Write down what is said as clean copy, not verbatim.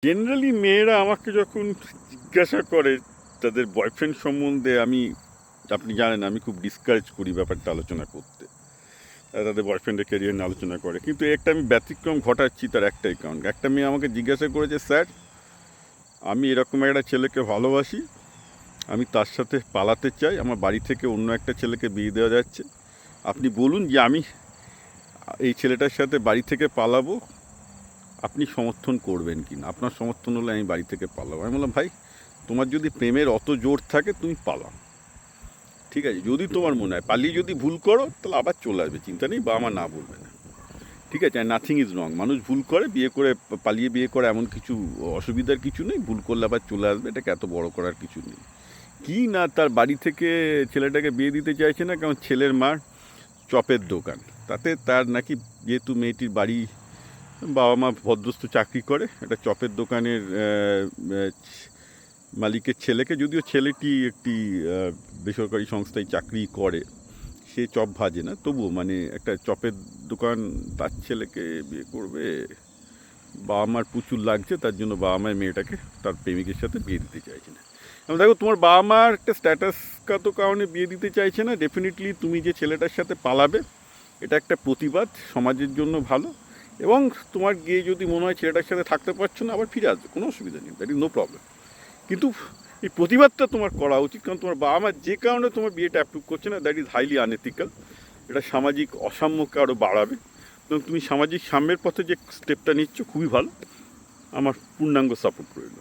Generally মেয়েরা আমাকে যখন জিজ্ঞাসা করে তাদের বয়ফ্রেন্ড সম্বন্ধে, আপনি জানেন আমি খুব ডিসকারেজ করি ব্যাপারটা আলোচনা করতে। তাদের বয়ফ্রেন্ডের ক্যারিয়ার নিয়ে আলোচনা করে, কিন্তু একটা আমি ব্যতিক্রম ঘটাচ্ছি তার একটাই কারণ। একটা মেয়ে আমাকে জিজ্ঞাসা করেছে, স্যার আমি এরকম একটা ছেলেকে ভালোবাসি, আমি তার সাথে পালাতে চাই, আমার বাড়ি থেকে অন্য একটা ছেলেকে বিয়ে দেওয়া যাচ্ছে, আপনি বলুন যে আমি এই ছেলেটার সাথে বাড়ি থেকে পালাবো, আপনি সমর্থন করবেন কি না? আপনার সমর্থন হলে আমি বাড়ি থেকে পালাবো। আমি বললাম, ভাই তোমার যদি প্রেমের অত জোর থাকে তুমি পালাও, ঠিক আছে? যদি তোমার মনে হয় পালিয়ে যদি ভুল করো তাহলে আবার চলে আসবে, চিন্তা নেই, বাবা মা না বলবে না, ঠিক আছে? নাথিং ইজ রং, মানুষ ভুল করে, বিয়ে করে পালিয়ে বিয়ে করে, এমন কিছু অসুবিধার কিছু নেই, ভুল করলে আবার চলে আসবে, এটাকে এত বড় করার কিছু নেই। কি না তার বাড়ি থেকে ছেলেটাকে বিয়ে দিতে চাইছে না, কারণ ছেলের মার চপের দোকান, তাতে তার নাকি, যেহেতু মেয়েটির বাড়ি, বাবা মা ভদ্রস্থ চাকরি করে, একটা চপের দোকানের মালিকের ছেলেকে, যদিও ছেলেটি একটি বেসরকারি সংস্থায় চাকরি করে, সে চপ ভাজে না, তবুও মানে একটা চপের দোকান, তার ছেলেকে বিয়ে করবে, বাবা মার প্রচুর লাগছে, তার জন্য বাবা মায়ের মেয়েটাকে তার প্রেমিকের সাথে বিয়ে দিতে চাইছে না। এবং দেখো, তোমার বাবা মার একটা স্ট্যাটাসগত কারণে বিয়ে দিতে চাইছে না, ডেফিনেটলি তুমি যে ছেলেটার সাথে পালাবে এটা একটা প্রতিবাদ, সমাজের জন্য ভালো, এবং তোমার গিয়ে যদি মনে হয় ছেলেটার সাথে থাকতে পারছো না, আবার ফিরে আসবে, কোনো অসুবিধা নেই, দ্যাট ইজ নো প্রবলেম। কিন্তু এই প্রতিবাদটা তোমার করা উচিত, কারণ তোমার বাবা মা যে কারণে তোমার বিয়েটা অ্যাপ্রুভ করছে না, দ্যাট ইজ হাইলি আনএথিক্যাল, এটা সামাজিক অসাম্যকে আরও বাড়াবে। এবং তুমি সামাজিক সাম্যের পথে যে স্টেপটা নিচ্ছ খুবই ভালো, আমার পূর্ণাঙ্গ সাপোর্ট রইল।